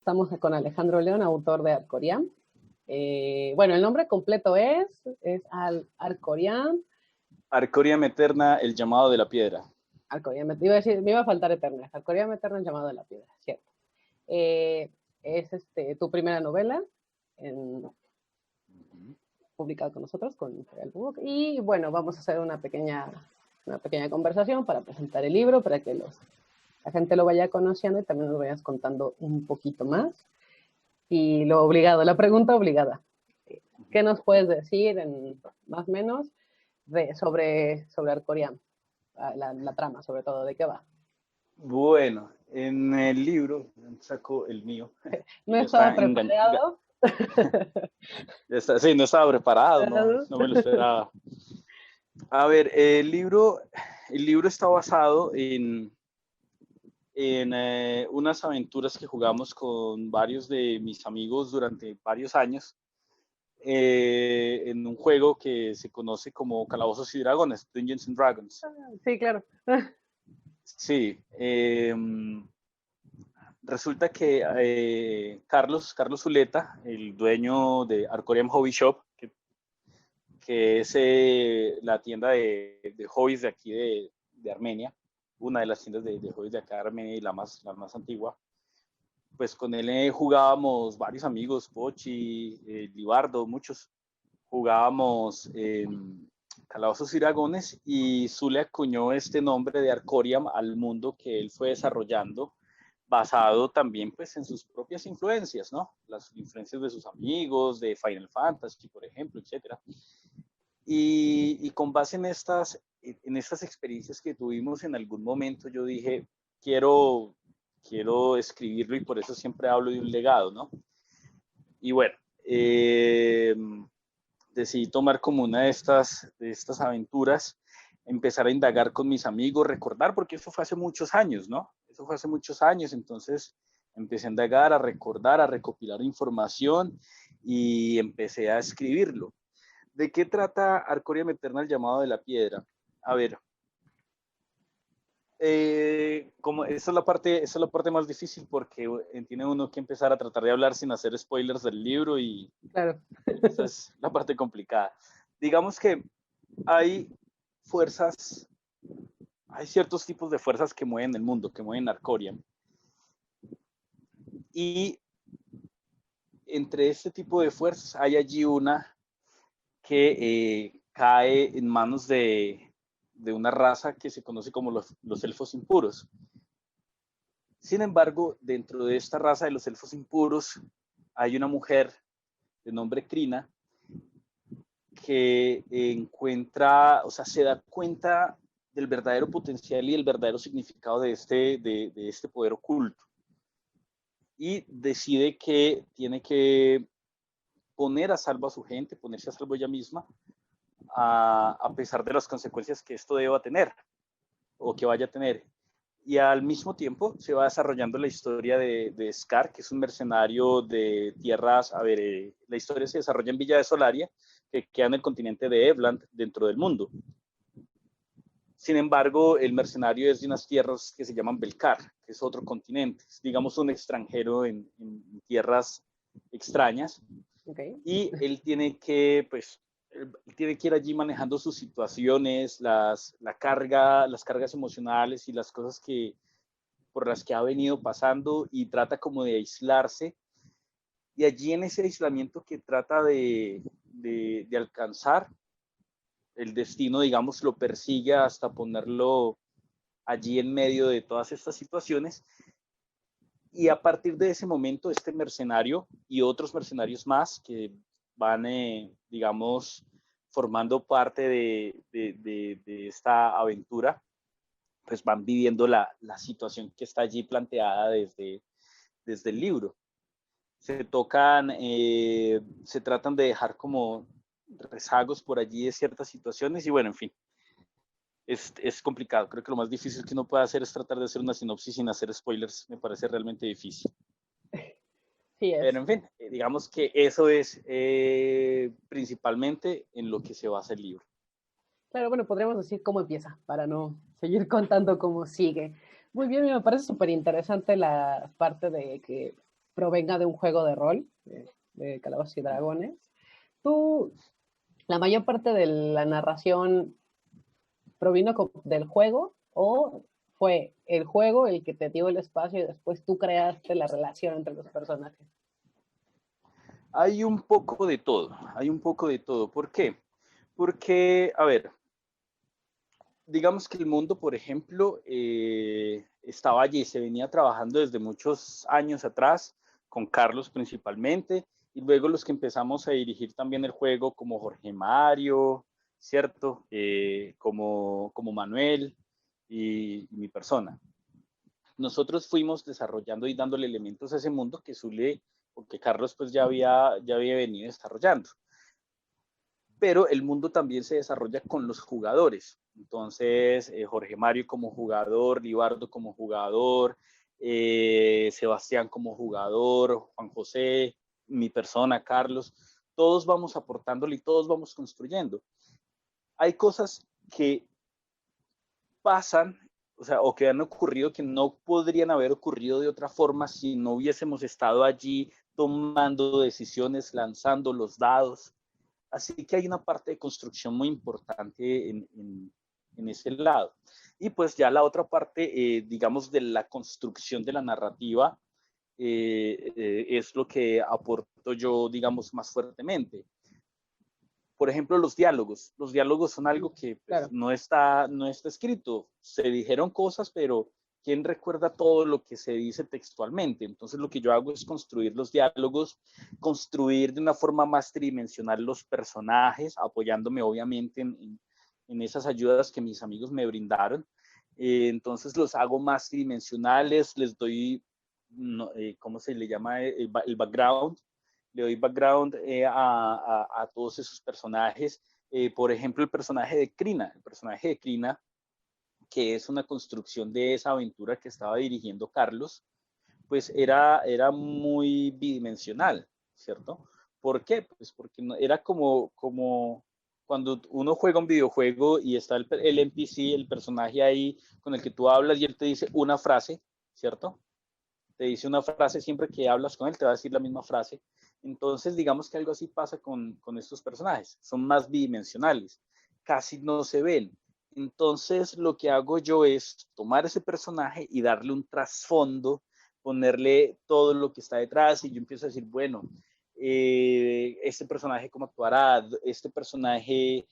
Estamos con Alejandro León, autor de Arcoriam. Bueno, el nombre completo es Arcoriam. Arcoriam Eterna, el llamado de la piedra. Arcoriam, iba a decir, me iba a faltar Eterna. Arcoriam Eterna, el llamado de la piedra, cierto. Es tu primera novela publicada con nosotros, con Imperial Book. Y bueno, vamos a hacer una pequeña conversación para presentar el libro, para que la gente lo vaya conociendo y también nos vayas contando un poquito más. Y lo obligado, la pregunta obligada. ¿Qué nos puedes decir, más o menos, sobre Arcoriam? La trama, sobre todo, ¿de qué va? Bueno, en el libro, saco el mío. No Ya estaba está preparado. sí, no estaba preparado, no me lo esperaba. A ver, el libro está basado en unas aventuras que jugamos con varios de mis amigos durante varios años, en un juego que se conoce como Calabozos y Dragones, Dungeons and Dragons. Sí, claro. Sí, resulta que Carlos Zuleta, el dueño de Arcoriam Hobby Shop, que es la tienda de hobbies de aquí de Armenia, una de las tiendas de hobbies de acá de Armenia y la más antigua, pues con él jugábamos varios amigos, Pochi, Libardo, muchos. Jugábamos Calabozos y Dragones, y Zule acuñó este nombre de Arcoriam al mundo que él fue desarrollando, basado también pues en sus propias influencias, ¿no? Las influencias de sus amigos, de Final Fantasy, por ejemplo, etcétera. Y con base en estas experiencias que tuvimos en algún momento, yo dije, quiero escribirlo, y por eso siempre hablo de un legado, ¿no? Y bueno, decidí tomar como una de estas aventuras, empezar a indagar con mis amigos, recordar, porque eso fue hace muchos años, ¿no? Eso fue hace muchos años, entonces empecé a indagar, a recordar, a recopilar información y empecé a escribirlo. ¿De qué trata Arcoriam Eterna, el llamado de la piedra? A ver, esa es la parte más difícil, porque tiene uno que empezar a tratar de hablar sin hacer spoilers del libro, y Claro. esa es la parte complicada. Digamos que hay fuerzas, hay ciertos tipos de fuerzas que mueven el mundo, que mueven Arcoriam. Y entre este tipo de fuerzas hay allí una que cae en manos de una raza que se conoce como los elfos impuros. Sin embargo, dentro de esta raza de los elfos impuros hay una mujer de nombre Krina que encuentra, o sea, se da cuenta del verdadero potencial y el verdadero significado de este poder oculto, y decide que tiene que poner a salvo a su gente, ponerse a salvo ella misma, a pesar de las consecuencias que esto deba tener o que vaya a tener. Y al mismo tiempo se va desarrollando la historia de Scar, que es un mercenario de tierras. A ver, la historia se desarrolla en Villa de Solaria, que queda en el continente de Evland, dentro del mundo. Sin embargo, el mercenario es de unas tierras que se llaman Belcar, que es otro continente, es, digamos, un extranjero en tierras extrañas. Okay. Y él tiene que, pues, él tiene que ir allí manejando sus situaciones, las cargas emocionales y las cosas por las que ha venido pasando, y trata como de aislarse. Y allí, en ese aislamiento que trata de alcanzar, el destino, digamos, lo persigue hasta ponerlo allí en medio de todas estas situaciones. Y a partir de ese momento, este mercenario y otros mercenarios más que van, digamos, formando parte de esta aventura, pues van viviendo la situación que está allí planteada desde el libro. Se tratan de dejar como rezagos por allí de ciertas situaciones, y bueno, en fin, es complicado. Creo que lo más difícil que uno puede hacer es tratar de hacer una sinopsis sin hacer spoilers. Me parece realmente difícil. Sí es. Pero en fin, digamos que eso es principalmente en lo que se basa el libro. Claro, bueno, podríamos decir cómo empieza, para no seguir contando cómo sigue. Muy bien, me parece súper interesante la parte de que provenga de un juego de rol, de Calabozos y Dragones. ¿Tú, la mayor parte de la narración provino del juego o fue el juego el que te dio el espacio y después tú creaste la relación entre los personajes? Hay un poco de todo, hay un poco de todo. ¿Por qué? Porque, a ver, digamos que el mundo, por ejemplo, estaba allí, se venía trabajando desde muchos años atrás, con Carlos principalmente, y luego los que empezamos a dirigir también el juego, como Jorge Mario, ¿cierto? Como Manuel y mi persona. Nosotros fuimos desarrollando y dándole elementos a ese mundo que Zule, porque Carlos pues ya había venido desarrollando. Pero el mundo también se desarrolla con los jugadores. Entonces, Jorge Mario como jugador, Libardo como jugador, Sebastián como jugador, Juan José, mi persona, Carlos, todos vamos aportándole y todos vamos construyendo. Hay cosas que pasan, o sea, o que han ocurrido que no podrían haber ocurrido de otra forma si no hubiésemos estado allí tomando decisiones, lanzando los dados. Así que hay una parte de construcción muy importante en ese lado. Y pues ya la otra parte, digamos, de la construcción de la narrativa, es lo que aporto yo, digamos, más fuertemente. Por ejemplo, los diálogos. Los diálogos son algo que pues, Claro. no está escrito. Se dijeron cosas, pero ¿quién recuerda todo lo que se dice textualmente? Entonces lo que yo hago es construir los diálogos, construir de una forma más tridimensional los personajes, apoyándome obviamente en esas ayudas que mis amigos me brindaron. Entonces los hago más tridimensionales, les doy, no, ¿cómo se le llama? El background. Le doy background a todos esos personajes. Por ejemplo, el personaje de Krina. El personaje de Krina, que es una construcción de esa aventura que estaba dirigiendo Carlos, pues era muy bidimensional, ¿cierto? ¿Por qué? Pues porque era como cuando uno juega un videojuego y está el NPC, el personaje ahí con el que tú hablas y él te dice una frase, ¿cierto? Te dice una frase siempre que hablas con él, te va a decir la misma frase. Entonces, digamos que algo así pasa con estos personajes. Son más bidimensionales, casi no se ven. Entonces, lo que hago yo es tomar ese personaje y darle un trasfondo, ponerle todo lo que está detrás y yo empiezo a decir, bueno, este personaje cómo actuará, este personaje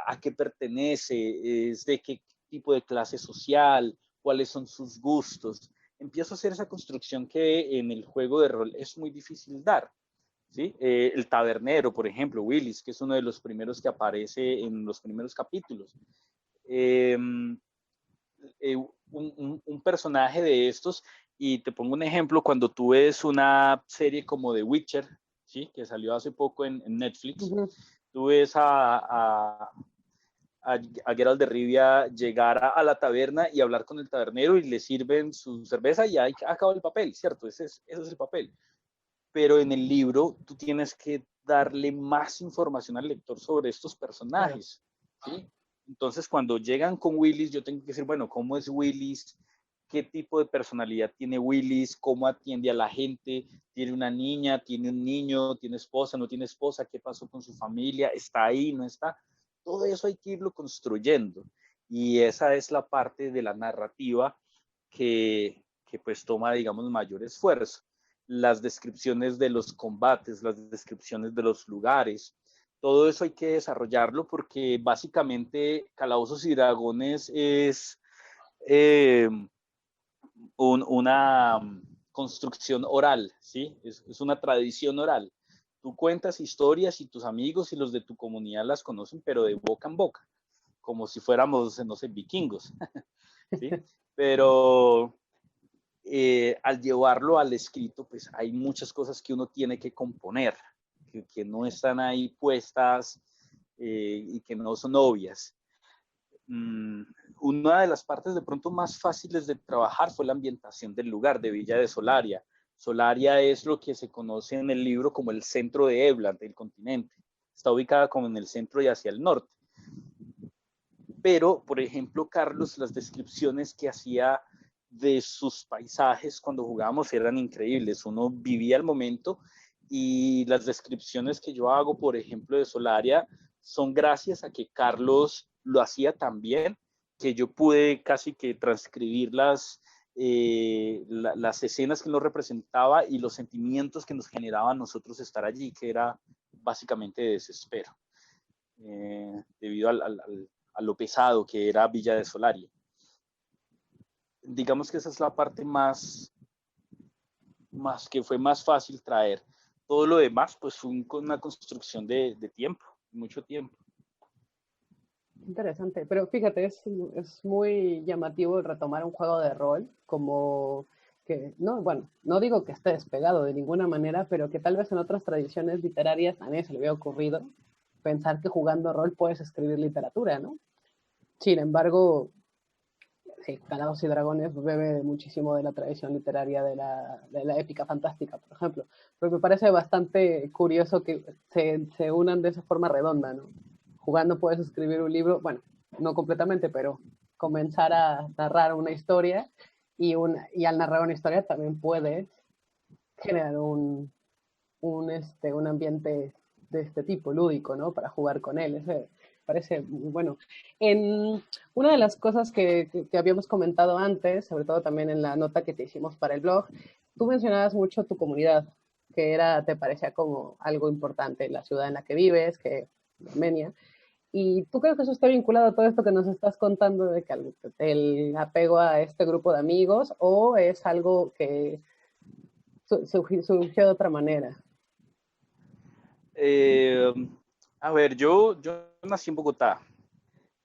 a qué pertenece, es de qué tipo de clase social, cuáles son sus gustos. Empiezo a hacer esa construcción que en el juego de rol es muy difícil dar. ¿Sí? El tabernero, por ejemplo, Willis, que es uno de los primeros que aparece en los primeros capítulos. Eh, un personaje de estos, y te pongo un ejemplo, cuando tú ves una serie como The Witcher, ¿sí? Que salió hace poco en Netflix, tú ves a Geralt de Rivia llegar a la taberna y hablar con el tabernero y le sirven su cerveza y ahí acaba el papel, ¿cierto? Ese es el papel. Pero en el libro tú tienes que darle más información al lector sobre estos personajes, ¿sí? Entonces, cuando llegan con Willis, yo tengo que decir, bueno, ¿cómo es Willis? ¿Qué tipo de personalidad tiene Willis? ¿Cómo atiende a la gente? ¿Tiene una niña? ¿Tiene un niño? ¿Tiene esposa? ¿No tiene esposa? ¿Qué pasó con su familia? ¿Está ahí? ¿No está? Todo eso hay que irlo construyendo. Y esa es la parte de la narrativa que pues toma, digamos, mayor esfuerzo. Las descripciones de los combates, las descripciones de los lugares, todo eso hay que desarrollarlo porque básicamente Calabozos y Dragones es eh, una construcción oral, ¿sí? Es una tradición oral. Tú cuentas historias y tus amigos y los de tu comunidad las conocen, pero de boca en boca, como si fuéramos, no sé, vikingos, ¿sí? Pero al llevarlo al escrito, pues hay muchas cosas que uno tiene que componer, que no están ahí puestas y que no son obvias. Una de las partes de pronto más fáciles de trabajar fue la ambientación del lugar, de Villa de Solaria. Solaria es lo que se conoce en el libro como el centro de Ebland, del continente. Está ubicada como en el centro y hacia el norte. Pero, por ejemplo, Carlos, las descripciones que hacía de sus paisajes cuando jugábamos eran increíbles. Uno vivía el momento y las descripciones que yo hago, por ejemplo, de Solaria, son gracias a que Carlos lo hacía tan bien que yo pude casi que transcribir las escenas que nos representaba y los sentimientos que nos generaba a nosotros estar allí, que era básicamente de desespero, debido a lo pesado que era Villa de Solaria. Digamos que esa es la parte más que fue más fácil traer. Todo lo demás, pues fue una construcción de tiempo, mucho tiempo. Interesante, pero fíjate, es muy llamativo retomar un juego de rol como que, no, bueno, no digo que esté despegado de ninguna manera, pero que tal vez en otras tradiciones literarias también se le había ocurrido pensar que jugando rol puedes escribir literatura, ¿no? Sin embargo, sí, Calabozos y Dragones bebe muchísimo de la tradición literaria de la épica fantástica, por ejemplo. Pero me parece bastante curioso que se unan de esa forma redonda, ¿no? Jugando puedes escribir un libro, bueno, no completamente, pero comenzar a narrar una historia y al narrar una historia también puedes generar un ambiente de este tipo, lúdico, ¿no? Para jugar con él. Ese parece muy bueno. En una de las cosas que habíamos comentado antes, sobre todo también en la nota que te hicimos para el blog, tú mencionabas mucho tu comunidad, que te parecía como algo importante, la ciudad en la que vives, que Armenia. ¿Y tú crees que eso está vinculado a todo esto que nos estás contando de que el apego a este grupo de amigos o es algo que surgió de otra manera? Eh, a ver, yo nací en Bogotá.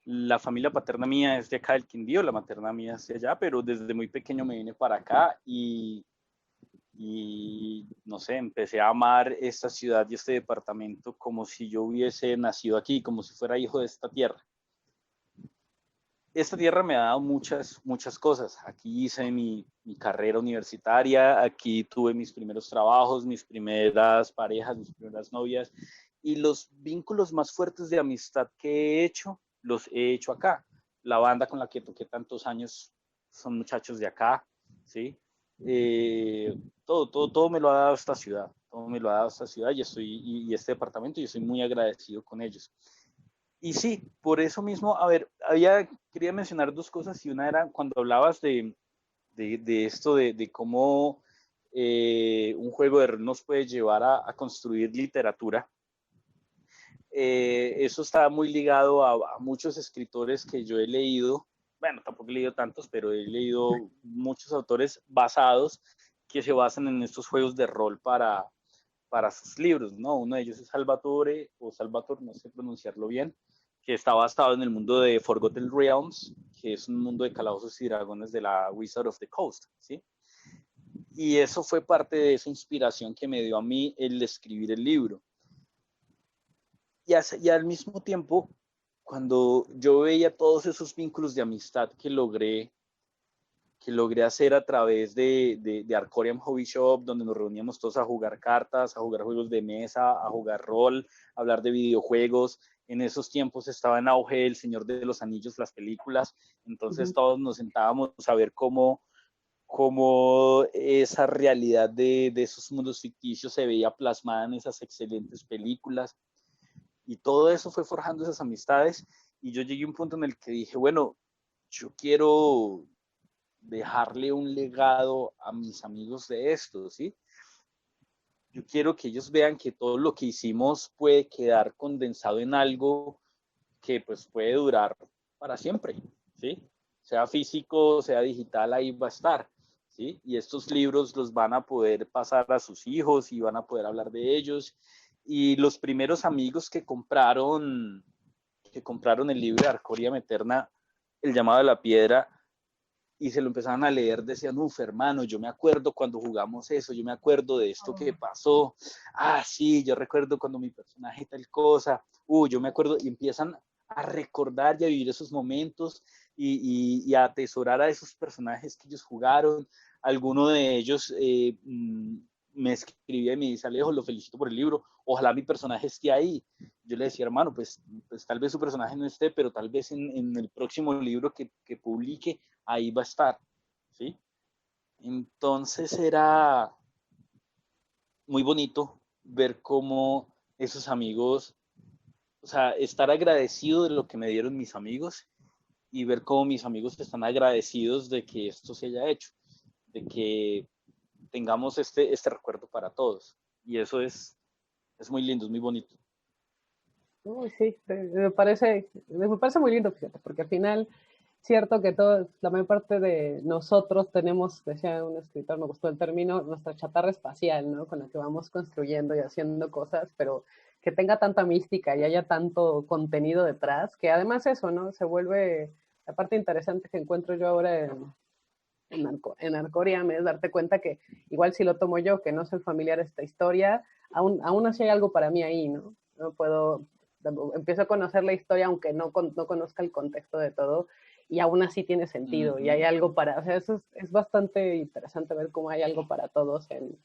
La familia paterna mía es de acá del Quindío, la materna mía es de allá, pero desde muy pequeño me vine para acá y no sé, empecé a amar esta ciudad y este departamento como si yo hubiese nacido aquí, como si fuera hijo de esta tierra. Esta tierra me ha dado muchas cosas. Aquí hice mi carrera universitaria, aquí tuve mis primeros trabajos, mis primeras parejas, mis primeras novias, y los vínculos más fuertes de amistad que he hecho, los he hecho acá. La banda con la que toqué tantos años son muchachos de acá, ¿sí? Todo me lo ha dado esta ciudad, todo me lo ha dado esta ciudad y este departamento, y estoy muy agradecido con ellos. Y sí, por eso mismo, a ver, quería mencionar dos cosas y una era cuando hablabas de esto, de cómo un juego de rol nos puede llevar a construir literatura. Eso está muy ligado a muchos escritores que yo he leído, bueno, tampoco he leído tantos, pero he leído muchos autores basados que se basan en estos juegos de rol para sus libros, ¿no? Uno de ellos es Salvatore, no sé pronunciarlo bien, que está basado en el mundo de Forgotten Realms, que es un mundo de calabozos y dragones de la Wizard of the Coast, ¿sí? Y eso fue parte de esa inspiración que me dio a mí el escribir el libro. Y al mismo tiempo, cuando yo veía todos esos vínculos de amistad que logré hacer a través de Arcoriam Hobby Shop, donde nos reuníamos todos a jugar cartas, a jugar juegos de mesa, a jugar rol, a hablar de videojuegos. En esos tiempos estaba en auge El Señor de los Anillos, las películas, entonces todos nos sentábamos a ver cómo esa realidad de esos mundos ficticios se veía plasmada en esas excelentes películas. Y todo eso fue forjando esas amistades, y yo llegué a un punto en el que dije, bueno, yo quiero dejarle un legado a mis amigos de esto, ¿sí? Yo quiero que ellos vean que todo lo que hicimos puede quedar condensado en algo que pues puede durar para siempre, ¿sí? Sea físico, sea digital, ahí va a estar, ¿sí? Y estos libros los van a poder pasar a sus hijos y van a poder hablar de ellos. Y los primeros amigos que compraron el libro de Arcoria Eterna, El llamado de la piedra, y se lo empezaban a leer, decían, uf, hermano, yo me acuerdo cuando jugamos eso, yo me acuerdo de esto que pasó, sí, yo recuerdo cuando mi personaje tal cosa, yo me acuerdo, y empiezan a recordar y a vivir esos momentos y a atesorar a esos personajes que ellos jugaron. Alguno de ellos me escribía y me dice, Alejo, lo felicito por el libro, ojalá mi personaje esté ahí. Yo le decía, hermano, pues tal vez su personaje no esté, pero tal vez en el próximo libro que publique, ahí va a estar, ¿sí? Entonces era muy bonito ver cómo esos amigos, o sea, estar agradecido de lo que me dieron mis amigos y ver cómo mis amigos están agradecidos de que esto se haya hecho, de que tengamos este recuerdo para todos. Y eso es muy lindo, es muy bonito. Uy, sí, me parece muy lindo, fíjate, porque al final, cierto que todos, la mayor parte de nosotros tenemos, decía un escritor, me gustó el término, nuestra chatarra espacial, ¿no? Con la que vamos construyendo y haciendo cosas, pero que tenga tanta mística y haya tanto contenido detrás, que además eso, ¿no? Se vuelve, la parte interesante que encuentro yo ahora en Arcoriam es darte cuenta que igual si lo tomo yo, que no soy familiar a esta historia, aún así hay algo para mí ahí, ¿no? No puedo, empiezo a conocer la historia aunque no conozca el contexto de todo y aún así tiene sentido y hay algo para, o sea, eso es bastante interesante ver cómo hay algo para todos en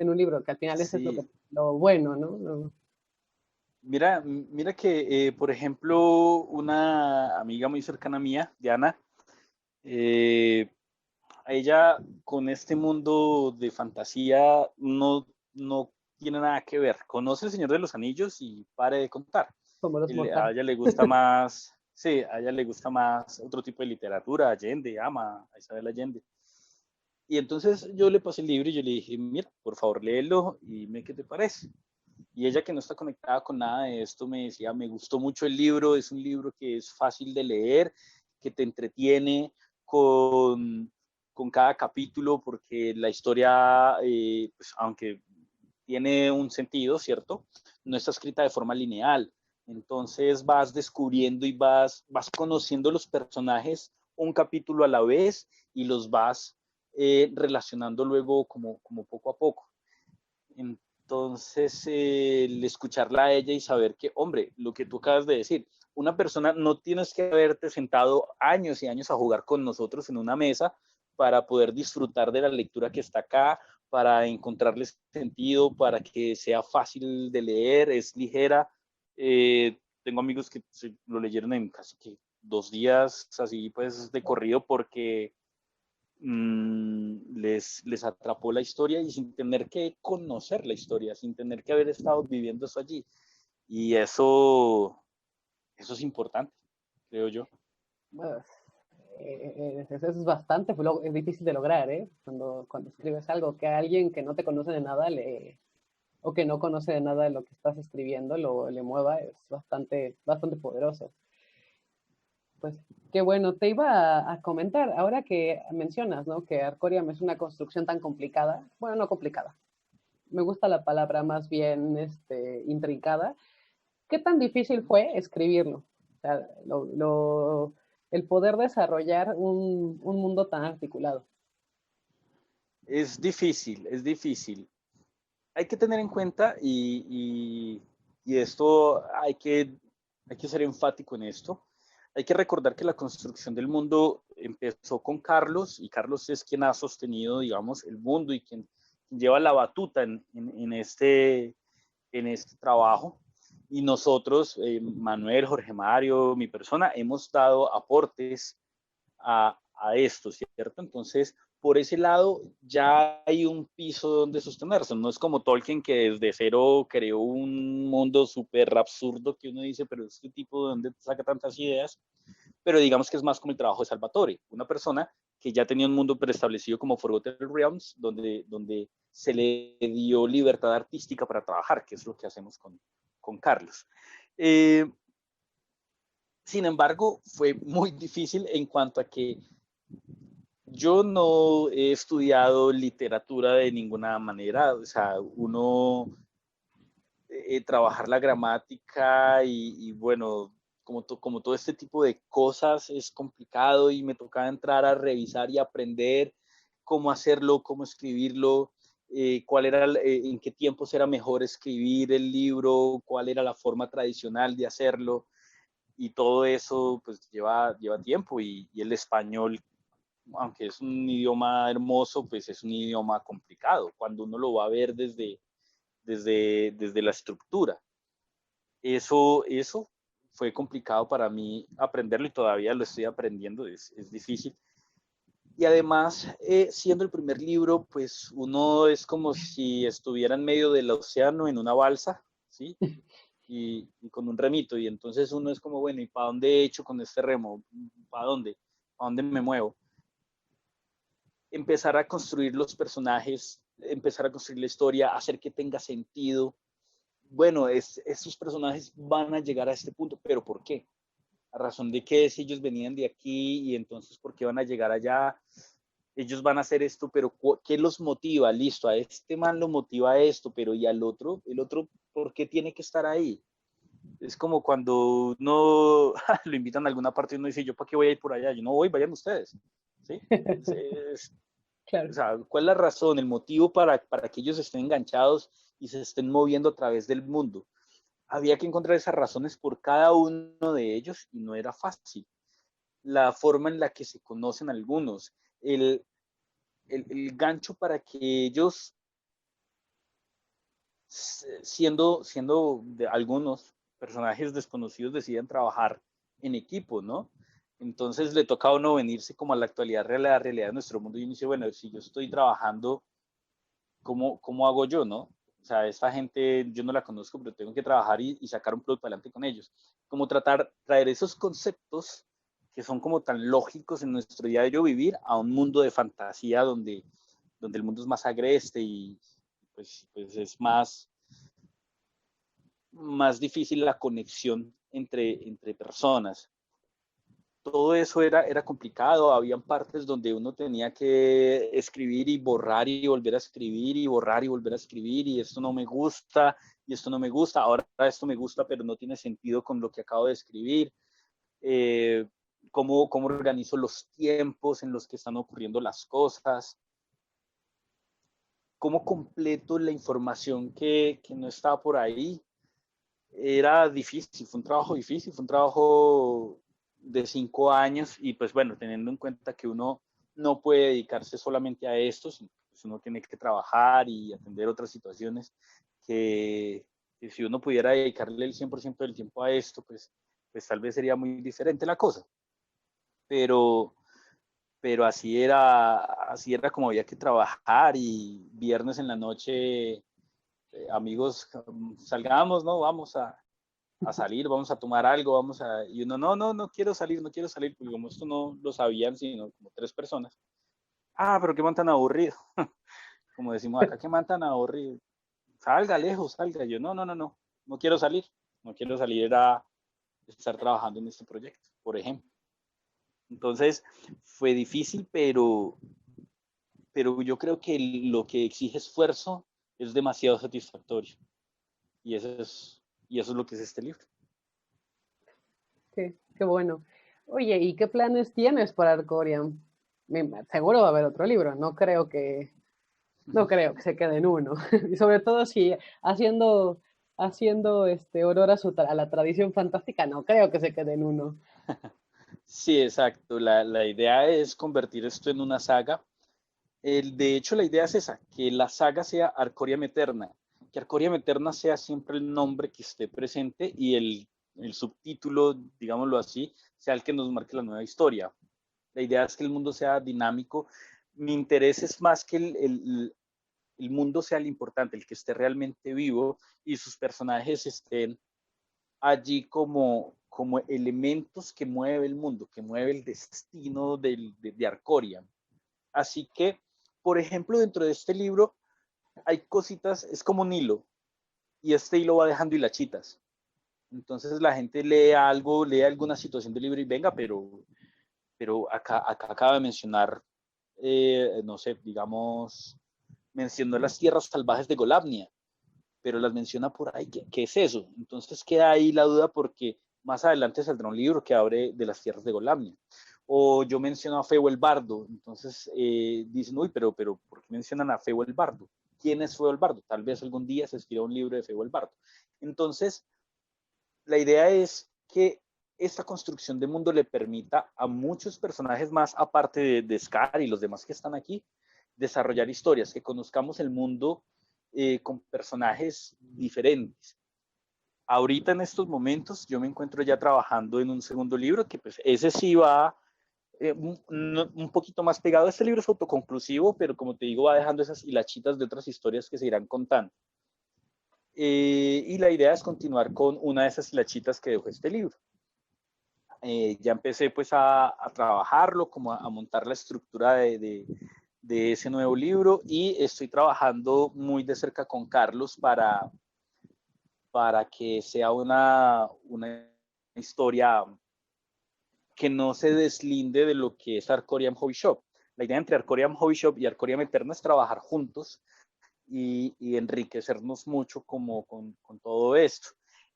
un libro, que al final eso es Sí, lo bueno, ¿no? mira que, por ejemplo, una amiga muy cercana mía, Diana, eh, a ella con este mundo de fantasía no tiene nada que ver. Conoce El Señor de los Anillos y pare de contar. Como los A mortales. ella le gusta más, sí, a ella le gusta más otro tipo de literatura, Allende, ama a Isabel Allende. Y entonces yo le pasé el libro y yo le dije, mira, por favor léelo y dime qué te parece. Y ella, que no está conectada con nada de esto, me decía, me gustó mucho el libro, es un libro que es fácil de leer, que te entretiene con cada capítulo, porque la historia, pues, aunque tiene un sentido, ¿cierto? No está escrita de forma lineal. Entonces vas descubriendo y vas conociendo los personajes un capítulo a la vez y los vas relacionando luego como poco a poco. Entonces, el escucharla a ella y saber que, hombre, lo que tú acabas de decir, una persona no tienes que haberte sentado años y años a jugar con nosotros en una mesa para poder disfrutar de la lectura que está acá, para encontrarle sentido, para que sea fácil de leer, es ligera. Tengo amigos que lo leyeron en casi que 2 días, así pues de corrido, porque les atrapó la historia y sin tener que conocer la historia, sin tener que haber estado viviendo eso allí. Y eso es importante, creo yo. Bueno, eso es bastante, es difícil de lograr, ¿eh? Cuando escribes algo, que alguien que no te conoce de nada o que no conoce de nada de lo que estás escribiendo le mueva, es bastante poderoso. Pues qué bueno, te iba a comentar, ahora que mencionas, ¿no? Que Arcoriam es una construcción tan complicada, bueno, no complicada, me gusta la palabra más bien intrincada. ¿Qué tan difícil fue escribirlo? O sea, el poder desarrollar un mundo tan articulado. Es difícil, es difícil. Hay que tener en cuenta y esto hay que ser enfático en esto. Hay que recordar que la construcción del mundo empezó con Carlos y Carlos es quien ha sostenido, digamos, el mundo y quien lleva la batuta en este trabajo. Y nosotros, Manuel, Jorge Mario, mi persona, hemos dado aportes a esto, ¿cierto? Entonces, por ese lado, ya hay un piso donde sostenerse. No es como Tolkien que desde cero creó un mundo súper absurdo que uno dice, pero este tipo de dónde saca tantas ideas. Pero digamos que es más como el trabajo de Salvatore, una persona que ya tenía un mundo preestablecido como Forgotten Realms, donde se le dio libertad artística para trabajar, que es lo que hacemos con Carlos. Sin embargo, fue muy difícil en cuanto a que yo no he estudiado literatura de ninguna manera, o sea, uno trabajar la gramática y bueno, como todo este tipo de cosas es complicado y me tocaba entrar a revisar y aprender cómo hacerlo, cómo escribirlo, en qué tiempos era mejor escribir el libro, cuál era la forma tradicional de hacerlo y todo eso pues lleva tiempo y el español, aunque es un idioma hermoso, pues es un idioma complicado cuando uno lo va a ver desde la estructura. Eso fue complicado para mí aprenderlo y todavía lo estoy aprendiendo, es difícil. Y además, siendo el primer libro, pues uno es como si estuviera en medio del océano en una balsa, ¿sí? Y con un remito. Y entonces uno es como, bueno, ¿y para dónde he hecho con este remo? ¿Para dónde? ¿Para dónde me muevo? Empezar a construir los personajes, empezar a construir la historia, hacer que tenga sentido. Bueno, estos personajes van a llegar a este punto, pero ¿por qué? ¿A razón de qué si ellos venían de aquí y entonces por qué van a llegar allá? Ellos van a hacer esto, pero ¿qué los motiva? Listo, a este man lo motiva esto, pero ¿y al otro? ¿El otro por qué tiene que estar ahí? Es como cuando uno lo invitan a alguna parte y uno dice, ¿yo para qué voy a ir por allá? Yo no voy, vayan ustedes. ¿Sí? O Claro. sea, ¿cuál es la razón, el motivo para que ellos estén enganchados y se estén moviendo a través del mundo? Había que encontrar esas razones por cada uno de ellos y no era fácil. La forma en la que se conocen algunos, el gancho para que ellos, siendo de algunos personajes desconocidos, deciden trabajar en equipo, ¿no? Entonces le toca a uno venirse como a la actualidad, la realidad de nuestro mundo y uno dice, bueno, si yo estoy trabajando, ¿cómo hago yo, no? O sea, esta gente yo no la conozco, pero tengo que trabajar y sacar un producto adelante con ellos. Como traer esos conceptos que son como tan lógicos en nuestro día de yo vivir a un mundo de fantasía donde el mundo es más agreste y pues es más difícil la conexión entre personas. Todo eso era complicado, habían partes donde uno tenía que escribir y borrar y volver a escribir y borrar y volver a escribir y esto no me gusta y esto no me gusta, ahora esto me gusta pero no tiene sentido con lo que acabo de escribir. Eh, cómo organizo los tiempos en los que están ocurriendo las cosas, cómo completo la información que no estaba por ahí. Era difícil, fue un trabajo difícil, fue un trabajo de 5 años y pues bueno, teniendo en cuenta que uno no puede dedicarse solamente a esto, sino pues uno tiene que trabajar y atender otras situaciones que si uno pudiera dedicarle el 100% del tiempo a esto, pues tal vez sería muy diferente la cosa. Pero, pero así era como había que trabajar y viernes en la noche, amigos, salgamos, ¿no? Vamos a salir, vamos a tomar algo, y uno, no quiero salir, no quiero salir, porque como esto no lo sabían, sino como 3 personas. Ah, pero qué man tan aburrido, como decimos acá, qué man tan aburrido. Salga lejos, salga. Yo, no quiero salir a estar trabajando en este proyecto, por ejemplo. Entonces, fue difícil, pero yo creo que lo que exige esfuerzo es demasiado satisfactorio. Y eso es lo que es este libro. Qué bueno. Oye, ¿y qué planes tienes para Arcorian? Seguro va a haber otro libro, no creo que se quede en uno. Y sobre todo si haciendo honor a la tradición fantástica, no creo que se quede en uno. Sí, exacto. La idea es convertir esto en una saga. De hecho, la idea es esa, que la saga sea Arcoriam Eterna, que Arcoriam Eterna sea siempre el nombre que esté presente y el subtítulo, digámoslo así, sea el que nos marque la nueva historia. La idea es que el mundo sea dinámico. Mi interés es más que el mundo sea el importante, el que esté realmente vivo y sus personajes estén allí como elementos que mueve el mundo, que mueve el destino de Arcoria. Así que, por ejemplo, dentro de este libro hay cositas, es como un hilo, y este hilo va dejando hilachitas. Entonces la gente lee algo, lee alguna situación del libro y venga, pero acá acaba de mencionar, no sé, digamos, mencionó las tierras salvajes de Golabnia, pero las menciona por ahí. ¿Qué es eso? Entonces queda ahí la duda porque más adelante saldrá un libro que abre de las tierras de Golabnia. O yo menciono a Feo el Bardo, entonces dicen, uy, pero ¿por qué mencionan a Feo el Bardo? ¿Quién es Feo el Bardo? Tal vez algún día se escriba un libro de Feo el Bardo. Entonces, la idea es que esta construcción de mundo le permita a muchos personajes más, aparte de Scar y los demás que están aquí, desarrollar historias, que conozcamos el mundo con personajes diferentes. Ahorita en estos momentos yo me encuentro ya trabajando en un segundo libro que pues ese sí va un poquito más pegado. Este libro es autoconclusivo, pero como te digo, va dejando esas hilachitas de otras historias que se irán contando. Y la idea es continuar con una de esas hilachitas que dejó este libro. Ya empecé pues a trabajarlo, como a montar la estructura de ese nuevo libro, y estoy trabajando muy de cerca con Carlos para que sea una historia que no se deslinde de lo que es Arcoriam Hobby Shop. La idea entre Arcoriam Hobby Shop y Arcoriam Eterna es trabajar juntos y enriquecernos mucho como con todo esto.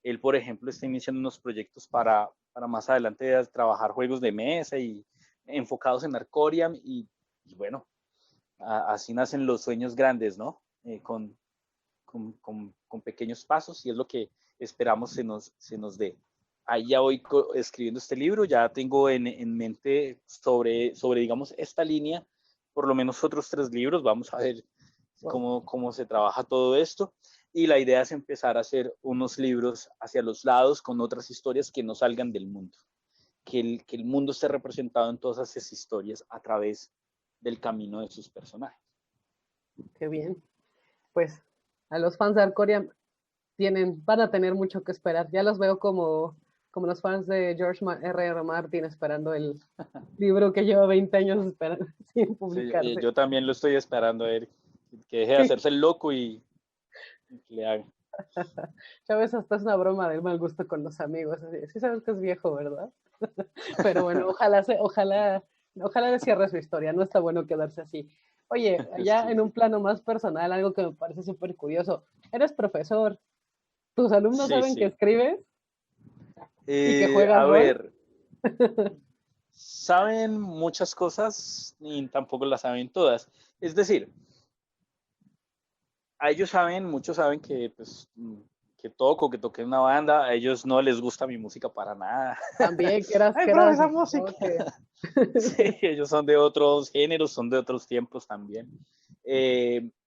Él, por ejemplo, está iniciando unos proyectos para más adelante trabajar juegos de mesa y enfocados en Arcoriam y bueno, así nacen los sueños grandes, ¿no? Con pequeños pasos y es lo que esperamos se nos dé. Ahí ya voy escribiendo este libro, ya tengo en mente sobre, digamos, esta línea, por lo menos otros 3 libros, vamos a ver cómo se trabaja todo esto. Y la idea es empezar a hacer unos libros hacia los lados con otras historias que no salgan del mundo, que el mundo esté representado en todas esas historias a través del camino de sus personajes. Qué bien. Pues a los fans de Arcoria van a tener mucho que esperar. Ya los veo como los fans de George R.R. Martin esperando el libro que lleva 20 años esperando, sin publicarse. Sí, yo también lo estoy esperando a ver, que deje de hacerse el loco y que le haga. Chávez, hasta es una broma del mal gusto con los amigos. Sí sabes que es viejo, ¿verdad? Pero bueno, ojalá le cierre su historia. No está bueno quedarse así. Oye, ya en un plano más personal, algo que me parece súper curioso. Eres profesor. ¿Tus alumnos Sí, saben que sí. escribes y que juegas A rol? ver, saben muchas cosas y tampoco las saben todas. Es decir, a ellos saben, muchos saben que pues que toco, que toqué en una banda, a ellos no les gusta mi música para nada. También, Ay, que profe, eras esa música. sacerdote. Sí, ellos son de otros géneros, son de otros tiempos también.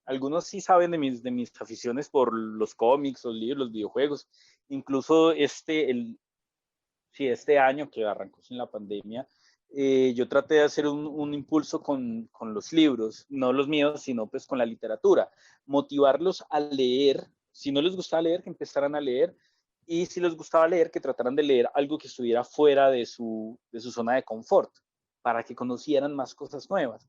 Algunos sí saben de mis aficiones por los cómics, los libros, los videojuegos. Incluso este año que arrancó sin la pandemia, yo traté de hacer un impulso con los libros, no los míos, sino pues con la literatura, motivarlos a leer, si no les gustaba leer, que empezaran a leer, y si les gustaba leer, que trataran de leer algo que estuviera fuera de su zona de confort, para que conocieran más cosas nuevas.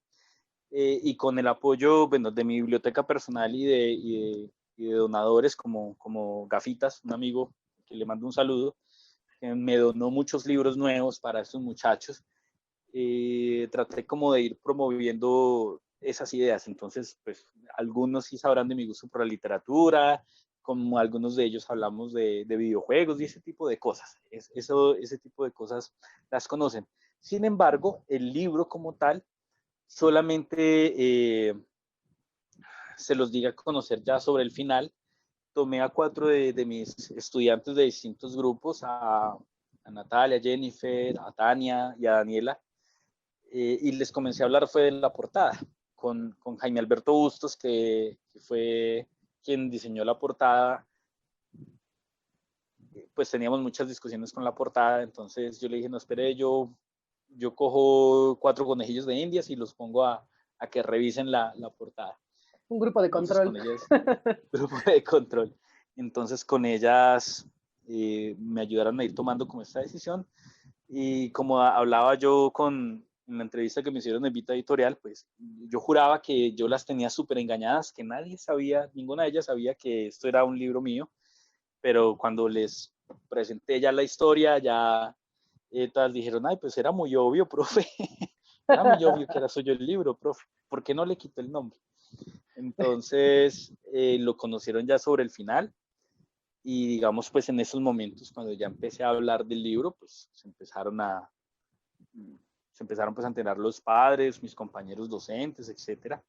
Y con el apoyo, bueno, de mi biblioteca personal y de donadores como Gafitas, un amigo que le mando un saludo, que me donó muchos libros nuevos para estos muchachos. Traté como de ir promoviendo esas ideas. Entonces, pues algunos sí sabrán de mi gusto por la literatura, como algunos de ellos hablamos de videojuegos y ese tipo de cosas. Ese tipo de cosas las conocen. Sin embargo, el libro como tal solamente se los diga a conocer ya sobre el final. Tomé a 4 de mis estudiantes de distintos grupos, a Natalia, a Jennifer, a Tania y a Daniela, y les comencé a hablar fue de la portada, con Jaime Alberto Bustos, que fue quien diseñó la portada. Pues teníamos muchas discusiones con la portada, entonces yo le dije, no, espere, yo cojo 4 conejillos de indias y los pongo a que revisen la portada. Un grupo de Entonces control. con ellas, grupo de control. Entonces con ellas me ayudaron a ir tomando como esta decisión. Y como hablaba yo en la entrevista que me hicieron en Vita Editorial, pues yo juraba que yo las tenía súper engañadas, que nadie sabía, ninguna de ellas sabía que esto era un libro mío, pero cuando les presenté ya la historia, ya todas dijeron, ay, pues era muy obvio, profe, era muy obvio que era suyo el libro, profe, ¿por qué no le quitó el nombre? Entonces lo conocieron ya sobre el final y digamos pues en esos momentos cuando ya empecé a hablar del libro pues se empezaron pues a enterar los padres, mis compañeros docentes, etcétera,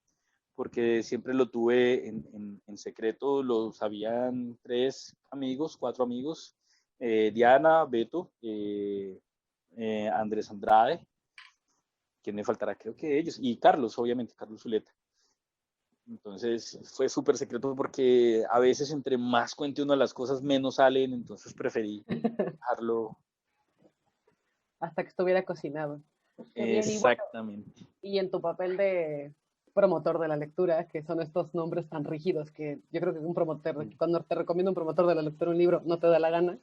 porque siempre lo tuve en secreto, lo sabían 3 amigos, 4 amigos, Diana, Beto, Andrés Andrade, ¿quién me faltará? Creo que ellos, y Carlos, obviamente, Carlos Zuleta. Entonces fue súper secreto porque a veces entre más cuente uno las cosas menos salen, entonces preferí dejarlo. Hasta que estuviera cocinado. Qué bien, y bueno, Exactamente. y en tu papel de promotor de la lectura, que son estos nombres tan rígidos que yo creo que un promotor, cuando te recomiendo un promotor de la lectura un libro, no te da la gana.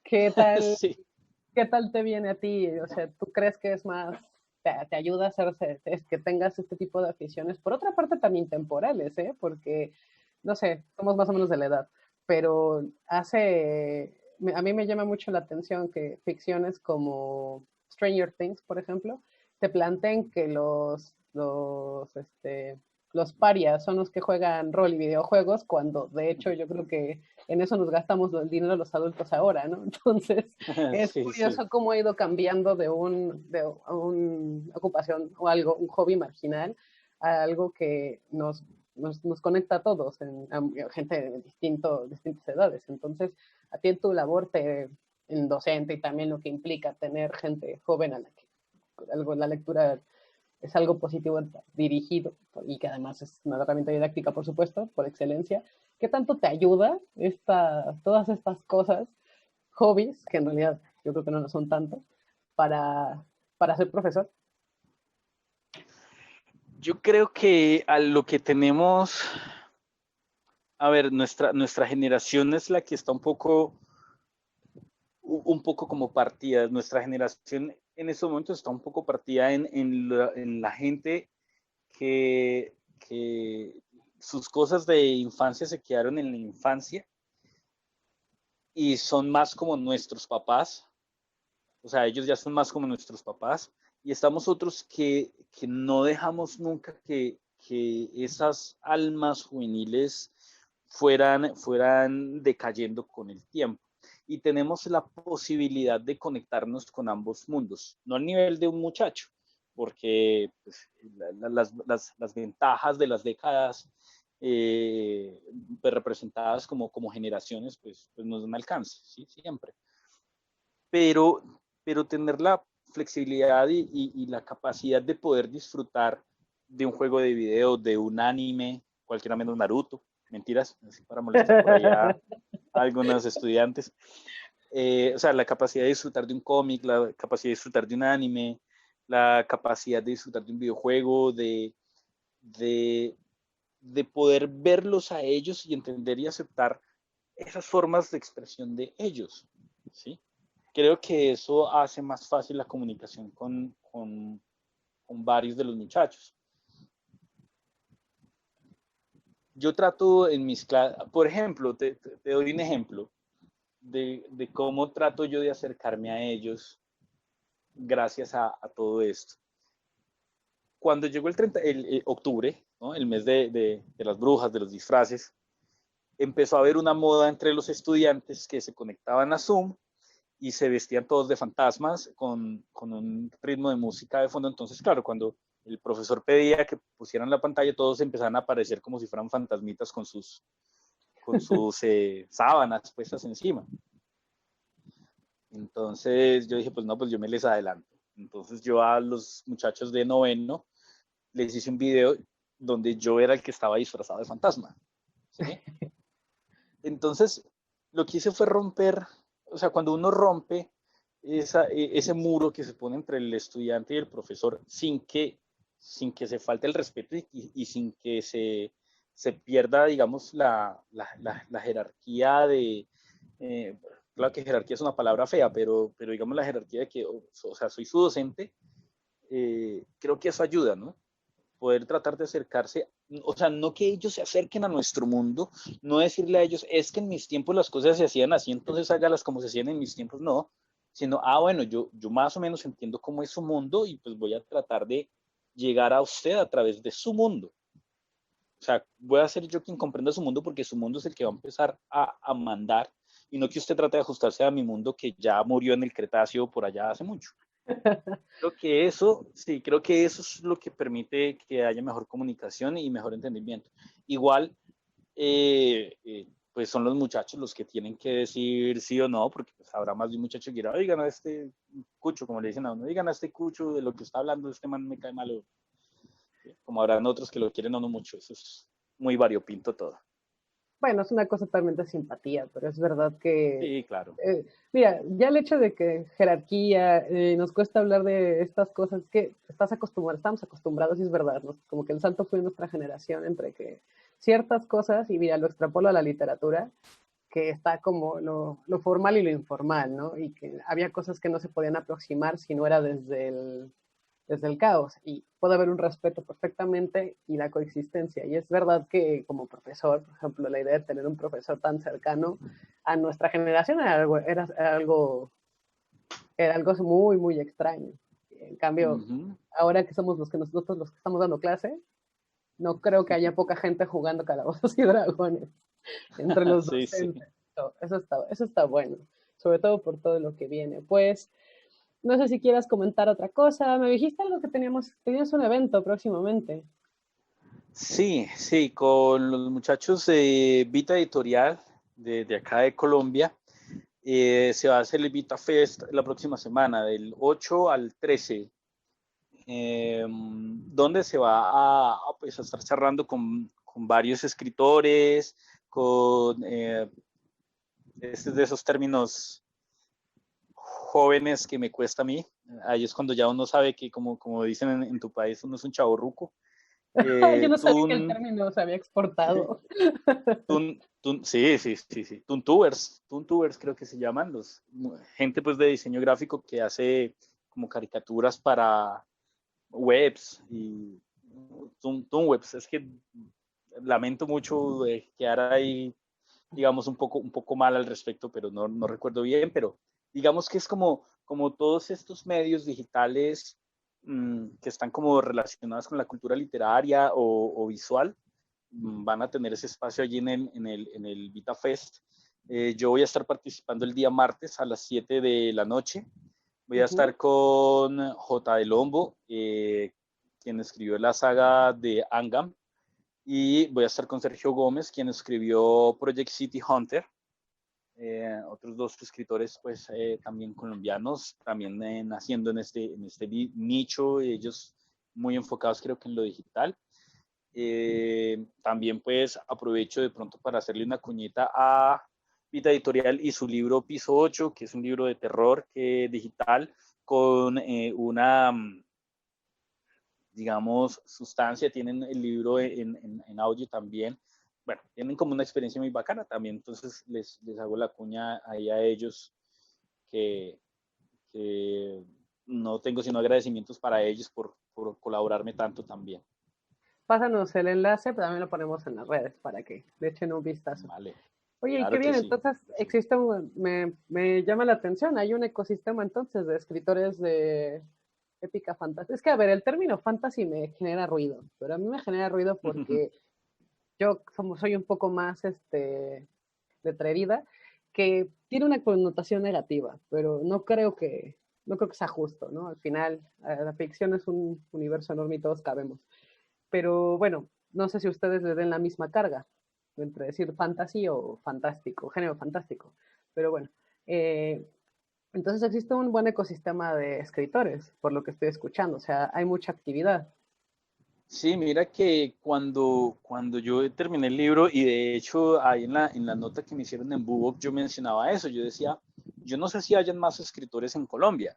¿Qué tal, Sí. qué tal te viene a ti? O sea, ¿tú crees que es más, te ayuda a hacerse, es que tengas este tipo de aficiones? Por otra parte, también temporales, ¿eh? Porque, no sé, somos más o menos de la edad, pero a mí me llama mucho la atención que ficciones como Stranger Things, por ejemplo, te planteen que los parias son los que juegan rol y videojuegos, cuando de hecho yo creo que en eso nos gastamos el dinero los adultos ahora, ¿no? Entonces, es Sí, sí. curioso cómo ha ido cambiando de una ocupación o algo, un hobby marginal, a algo que nos conecta a todos, a gente de distintas edades. Entonces, a ti en tu labor en docente y también lo que implica tener gente joven a la que la lectura es algo positivo dirigido y que además es una herramienta didáctica, por supuesto, por excelencia. ¿Qué tanto te ayuda todas estas cosas, hobbies, que en realidad yo creo que no lo son tanto, para ser profesor? Yo creo que a lo que tenemos, a ver, nuestra generación es la que está un poco como partida. Nuestra generación en estos momentos está un poco partida en la gente que sus cosas de infancia se quedaron en la infancia y son más como nuestros papás. O sea, ellos ya son más como nuestros papás. Y estamos otros que no dejamos nunca que esas almas juveniles fueran decayendo con el tiempo. Y tenemos la posibilidad de conectarnos con ambos mundos, no al nivel de un muchacho, porque pues, las ventajas de las décadas pues, representadas como generaciones, pues nos dan alcance, ¿sí? Siempre. Pero, pero tener la flexibilidad y la capacidad de poder disfrutar de un juego de video, de un anime, cualquiera menos Naruto, mentiras, para molestar por allá a algunos estudiantes. O sea, la capacidad de disfrutar de un cómic, la capacidad de disfrutar de un anime, la capacidad de disfrutar de un videojuego, de, de poder verlos a ellos y entender y aceptar esas formas de expresión de ellos, ¿sí? Creo que eso hace más fácil la comunicación con varios de los muchachos. Yo trato en mis clases, por ejemplo, te doy un ejemplo de cómo trato yo de acercarme a ellos gracias a todo esto. Cuando llegó el octubre, ¿no? El mes de las brujas, de los disfraces, empezó a haber una moda entre los estudiantes que se conectaban a Zoom y se vestían todos de fantasmas con un ritmo de música de fondo. Entonces, claro, cuando el profesor pedía que pusieran la pantalla, todos empezaban a aparecer como si fueran fantasmitas con sus sábanas puestas encima. Entonces yo dije, pues no, pues yo me les adelanto. Entonces yo a los muchachos de noveno les hice un video donde yo era el que estaba disfrazado de fantasma. ¿Sí? Entonces lo que hice fue romper, o sea, cuando uno rompe ese muro que se pone entre el estudiante y el profesor sin que se falte el respeto y sin que se pierda, digamos, la jerarquía eh, claro que jerarquía es una palabra fea, pero digamos la jerarquía de que, o sea, soy su docente, creo que eso ayuda, ¿no? Poder tratar de acercarse, o sea, no que ellos se acerquen a nuestro mundo, no decirle a ellos, es que en mis tiempos las cosas se hacían así, entonces hágalas como se hacían en mis tiempos, no, sino, bueno, yo más o menos entiendo cómo es su mundo y pues voy a tratar de llegar a usted a través de su mundo. O sea, voy a ser yo quien comprenda su mundo porque su mundo es el que va a empezar a mandar y no que usted trate de ajustarse a mi mundo que ya murió en el Cretáceo por allá hace mucho. Creo que eso, sí, creo que eso es lo que permite que haya mejor comunicación y mejor entendimiento. Igual, pues son los muchachos los que tienen que decir sí o no, porque pues habrá más de un muchacho que dirá, oigan a este cucho, como le dicen a uno, oigan a este cucho de lo que está hablando, este man me cae malo. ¿Sí? Como habrán otros que lo quieren a uno mucho, eso es muy variopinto todo. bueno, es una cosa totalmente de simpatía, pero es verdad que, Sí, claro. mira, ya el hecho de que jerarquía, nos cuesta hablar de estas cosas, que estamos acostumbrados y es verdad, ¿no? Como que el salto fue en nuestra generación entre que ciertas cosas, y mira, lo extrapolo a la literatura, que está como lo formal y lo informal, ¿no? Y que había cosas que no se podían aproximar si no era desde el caos, y puede haber un respeto perfectamente y la coexistencia. Y es verdad que como profesor, por ejemplo, la idea de tener un profesor tan cercano a nuestra generación era algo muy, muy extraño. En cambio, Ujú. ahora que somos nosotros los que estamos dando clase, no creo que haya poca gente jugando calabozos y dragones entre los Sí, sí. docentes. Eso está bueno, sobre todo por todo lo que viene. Pues no sé si quieras comentar otra cosa. Me dijiste algo que tenías un evento próximamente. Sí, sí, con los muchachos de Vita Editorial de acá de Colombia, se va a hacer el Vita Fest la próxima semana, del 8 al 13, donde se va pues, a estar charlando con varios escritores, con de esos términos jóvenes que me cuesta a mí. Ahí es cuando ya uno sabe que, como dicen en tu país, uno es un chavorruco. Yo no sabía que el Tun, término se había exportado. sí, sí, sí, sí. Tuntubers creo que se llaman, gente pues de diseño gráfico que hace como caricaturas para webs y Tunwebs. Es que lamento mucho de quedar ahí, digamos, un poco mal al respecto, pero no recuerdo bien, pero digamos que es como todos estos medios digitales que están como relacionados con la cultura literaria o visual, van a tener ese espacio allí en el Vita Fest. Yo voy a estar participando el día martes a las 7 de la noche. Voy a Ujú. estar con J. de Lombo, quien escribió la saga de Angam, y voy a estar con Sergio Gómez, quien escribió Project City Hunter. Otros dos escritores, pues también colombianos, también naciendo en este nicho, ellos muy enfocados creo que en lo digital. También pues aprovecho de pronto para hacerle una cuñita a Vita Editorial y su libro Piso 8, que es un libro de terror digital con una, digamos, sustancia. Tienen el libro en audio también. Bueno, tienen como una experiencia muy bacana también, entonces les hago la cuña ahí a ellos que, que no tengo sino agradecimientos para ellos por colaborarme tanto también. Pásanos el enlace, pero también lo ponemos en las redes para que le echen un vistazo. Vale, Oye, y qué claro bien, que sí. entonces Sí. me llama la atención, hay un ecosistema entonces de escritores de épica fantasy. Es que, a ver, el término fantasy me genera ruido, pero a mí me genera ruido porque yo como soy un poco más atrevida, que tiene una connotación negativa, pero no creo que sea justo, ¿no? Al final, la ficción es un universo enorme y todos cabemos. Pero bueno, no sé si ustedes le den la misma carga entre decir fantasy o fantástico, género fantástico. Pero bueno, eh, entonces existe un buen ecosistema de escritores, por lo que estoy escuchando. O sea, hay mucha actividad. Sí, mira que cuando yo terminé el libro, y de hecho ahí en la nota que me hicieron en BookBook yo mencionaba eso. Yo decía, yo no sé si hayan más escritores en Colombia,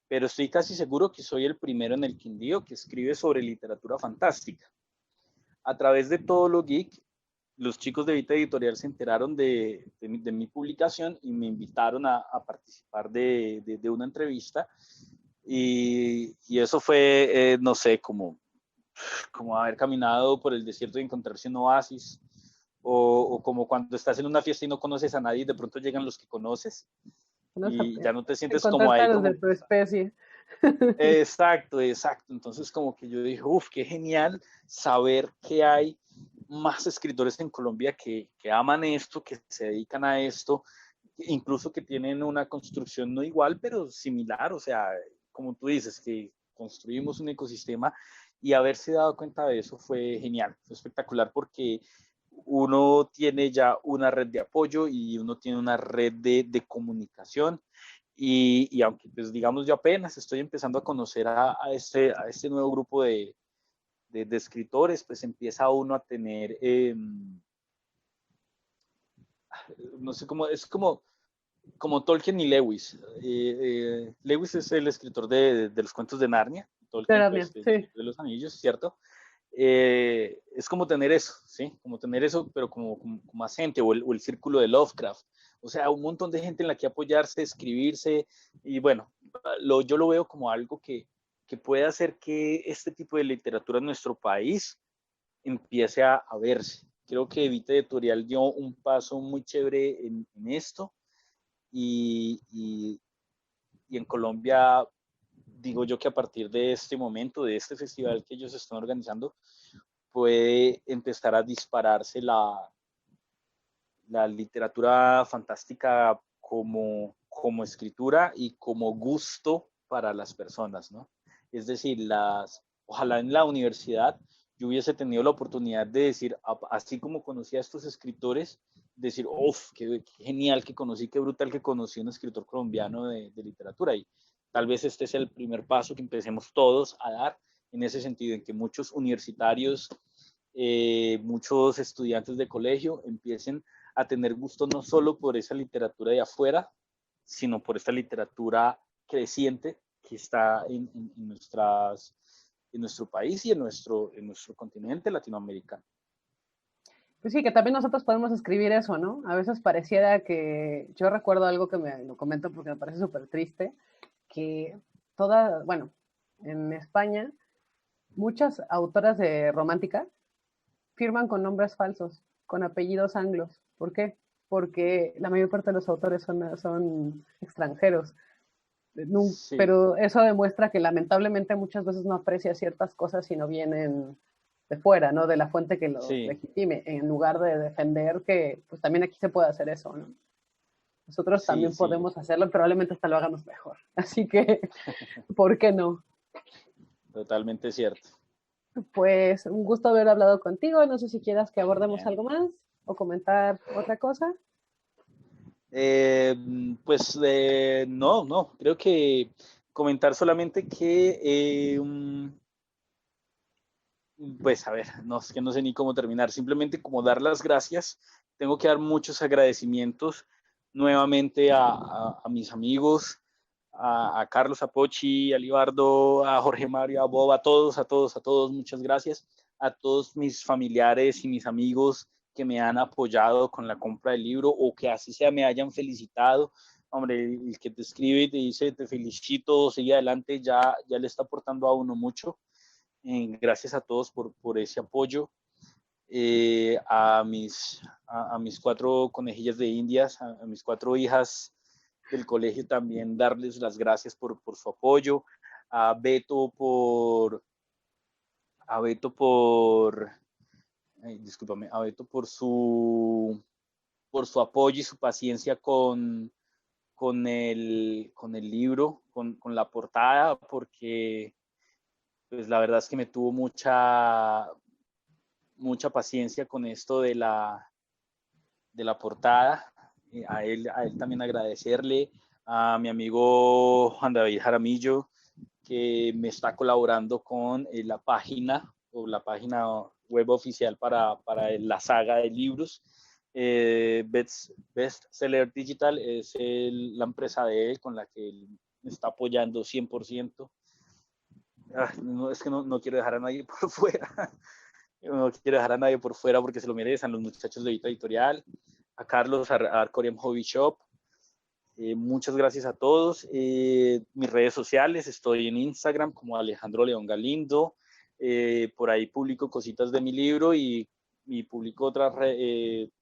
pero estoy casi seguro que soy el primero en el Quindío que escribe sobre literatura fantástica. A través de Todo Lo Geek, los chicos de Vita Editorial se enteraron de mi publicación y me invitaron a participar de una entrevista. Y eso fue, no sé, como haber caminado por el desierto y encontrarse un oasis, o como cuando estás en una fiesta y no conoces a nadie y de pronto llegan los que conoces ¿No? y ya no te sientes como Encontrarte a ahí, los de como, tu especie. exacto, exacto. Entonces como que yo dije, uff, qué genial saber que hay más escritores en Colombia que aman esto, que se dedican a esto, incluso que tienen una construcción no igual, pero similar. O sea, como tú dices, que construimos un ecosistema, y haberse dado cuenta de eso fue genial, fue espectacular, porque uno tiene ya una red de apoyo y uno tiene una red de comunicación. Y aunque, pues, digamos, yo apenas estoy empezando a conocer a este nuevo grupo de escritores, pues empieza uno a tener no sé cómo, es como Tolkien y Lewis. Lewis es el escritor de los cuentos de Narnia, Tolkien Pero, pues sí. de los Anillos, ¿cierto? Es como tener eso, ¿sí? Como tener eso, pero como más gente, o el círculo de Lovecraft. O sea, un montón de gente en la que apoyarse, escribirse, y bueno, yo lo veo como algo que puede hacer que este tipo de literatura en nuestro país empiece a verse. Creo que Evita Editorial dio un paso muy chévere en esto, y en Colombia, digo yo que a partir de este momento, de este festival que ellos están organizando, puede empezar a dispararse la literatura fantástica como escritura y como gusto para las personas, ¿no? Es decir, ojalá en la universidad yo hubiese tenido la oportunidad de decir, así como conocí a estos escritores, decir, uff, qué genial que conocí, qué brutal que conocí un escritor colombiano de literatura. Y tal vez este es el primer paso que empecemos todos a dar en ese sentido, en que muchos universitarios, muchos estudiantes de colegio empiecen a tener gusto no solo por esa literatura de afuera, sino por esta literatura creciente que está en nuestro país y en nuestro continente latinoamericano. Pues sí, que también nosotros podemos escribir eso, ¿no? A veces pareciera que, yo recuerdo algo que me lo comento porque me parece súper triste, que bueno, en España, muchas autoras de romántica firman con nombres falsos, con apellidos anglos. ¿Por qué? Porque la mayor parte de los autores son extranjeros. Sí, Pero eso demuestra que lamentablemente muchas veces no aprecia ciertas cosas si no vienen de fuera, ¿no? De la fuente que los sí, legitime, en lugar de defender que pues también aquí se puede hacer eso, ¿no? Nosotros sí, también sí, podemos hacerlo, probablemente hasta lo hagamos mejor. Así que, ¿por qué no? totalmente cierto. Pues un gusto haber hablado contigo. No sé si quieras que abordemos También. algo más o comentar otra cosa. Eh, no, creo que comentar solamente que, pues a ver, no, es que no sé ni cómo terminar, simplemente como dar las gracias. Tengo que dar muchos agradecimientos nuevamente a mis amigos, a Carlos Apochi, a Libardo, a Jorge Mario, a Bob, a todos, muchas gracias. A todos mis familiares y mis amigos que me han apoyado con la compra del libro, o que así sea me hayan felicitado. Hombre, el que te escribe y te dice te felicito, sigue adelante, ya le está aportando a uno mucho. Gracias a todos por ese apoyo. A mis 4 conejillas de indias, a mis 4 hijas del colegio, también darles las gracias por su apoyo. A Beto a Beto por, discúlpame, a Beto por su apoyo y su paciencia con el libro, con la portada, porque pues la verdad es que me tuvo mucha paciencia con esto de la portada. A él también agradecerle, a mi amigo Juan David Jaramillo, que me está colaborando con la página web oficial para la saga de libros. Bestseller Digital es la empresa de él con la que él me está apoyando 100%. No, es que no quiero dejar a nadie por fuera. No quiero dejar a nadie por fuera porque se lo merecen los muchachos de Vita Editorial, a Carlos, a Arcorium Hobby Shop. Muchas gracias a todos. Mis redes sociales, estoy en Instagram como Alejandro León Galindo. Por ahí publico cositas de mi libro y publico otras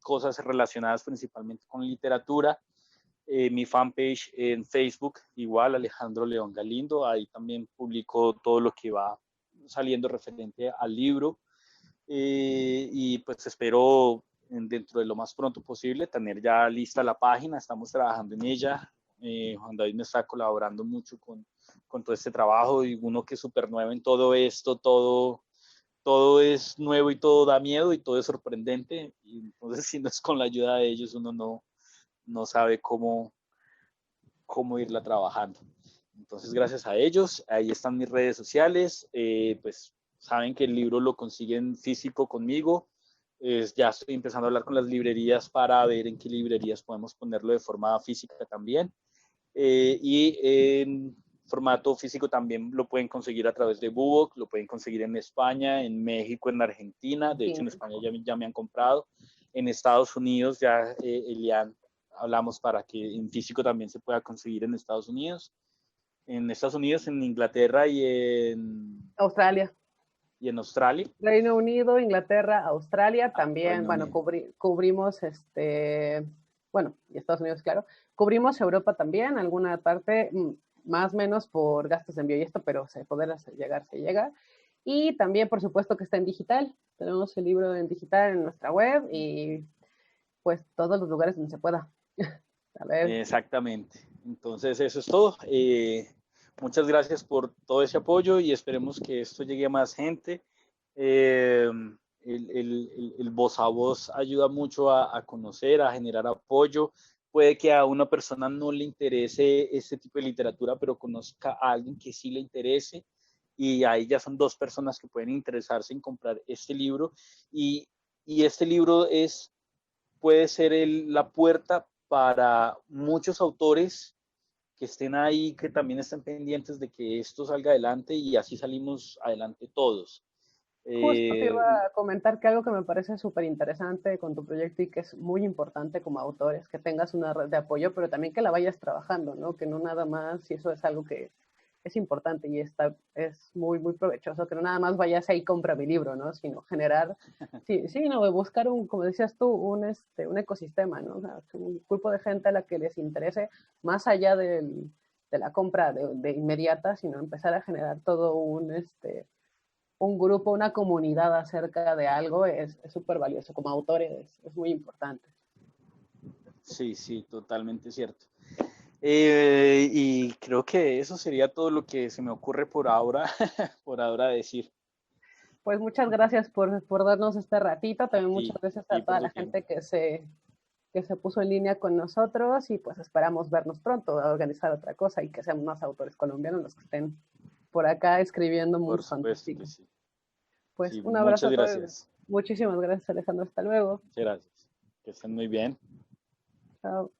cosas relacionadas principalmente con literatura. Mi fanpage en Facebook, igual Alejandro León Galindo. Ahí también publico todo lo que va saliendo referente al libro. Y pues espero dentro de lo más pronto posible tener ya lista la página. Estamos trabajando en ella. Juan David me está colaborando mucho con todo este trabajo, y uno que es súper nuevo en todo esto, todo es nuevo y todo da miedo y todo es sorprendente, y entonces si no es con la ayuda de ellos uno no sabe cómo irla trabajando. Entonces, gracias a ellos, ahí están mis redes sociales. Pues saben que el libro lo consiguen físico conmigo, Ya estoy empezando a hablar con las librerías para ver en qué librerías podemos ponerlo de forma física también. Y en formato físico también lo pueden conseguir a través de BookBook, lo pueden conseguir en España, en México, en Argentina. De hecho, en España ya me han comprado. En Estados Unidos ya, Elian, hablamos para que en físico también se pueda conseguir en Estados Unidos. En Estados Unidos, en Inglaterra Australia. y en Australia. Reino Unido, Inglaterra, Australia, también, Reino bueno, Unido. cubrimos bueno, y Estados Unidos, claro. Cubrimos Europa también, alguna parte, más o menos por gastos de envío y esto, pero se poder hacer llegar, se llega. Y también, por supuesto, que está en digital. Tenemos el libro en digital en nuestra web y pues todos los lugares donde se pueda. A ver. Exactamente. Entonces, eso es todo. Muchas gracias por todo ese apoyo y esperemos que esto llegue a más gente. El voz a voz ayuda mucho a conocer, a generar apoyo. Puede que a una persona no le interese este tipo de literatura, pero conozca a alguien que sí le interese, y ahí ya son dos personas que pueden interesarse en comprar este libro, y este libro puede ser la puerta para muchos autores que estén ahí, que también estén pendientes de que esto salga adelante, y así salimos adelante todos. Justo te iba Eh, a comentar que algo que me parece súper interesante con tu proyecto y que es muy importante como autor es que tengas una red de apoyo, pero también que la vayas trabajando, ¿no? Que no nada más, y eso es algo que es importante y es muy, muy provechoso, que no nada más vayas ahí y compra mi libro, ¿no? Sino generar, sí, sí, no, buscar como decías tú, un ecosistema, ¿no? O sea, un grupo de gente a la que les interese, más allá de la compra de inmediata, sino empezar a generar todo un grupo, una comunidad acerca de algo es súper valioso. Como autores es muy importante. sí, sí, totalmente cierto. Y creo que eso sería todo lo que se me ocurre por ahora, por ahora decir. Pues muchas gracias por darnos este ratito. También muchas Sí, gracias a sí, por toda su la tiempo. gente que se puso en línea con nosotros y pues esperamos vernos pronto a organizar otra cosa y que sean más autores colombianos los que estén por acá escribiendo Por mundos supuesto que fantásticos. sí. Pues Sí, un abrazo muchas a todos. gracias. Muchísimas gracias, Alejandro. Hasta luego. Muchas gracias. Que estén muy bien. Chao.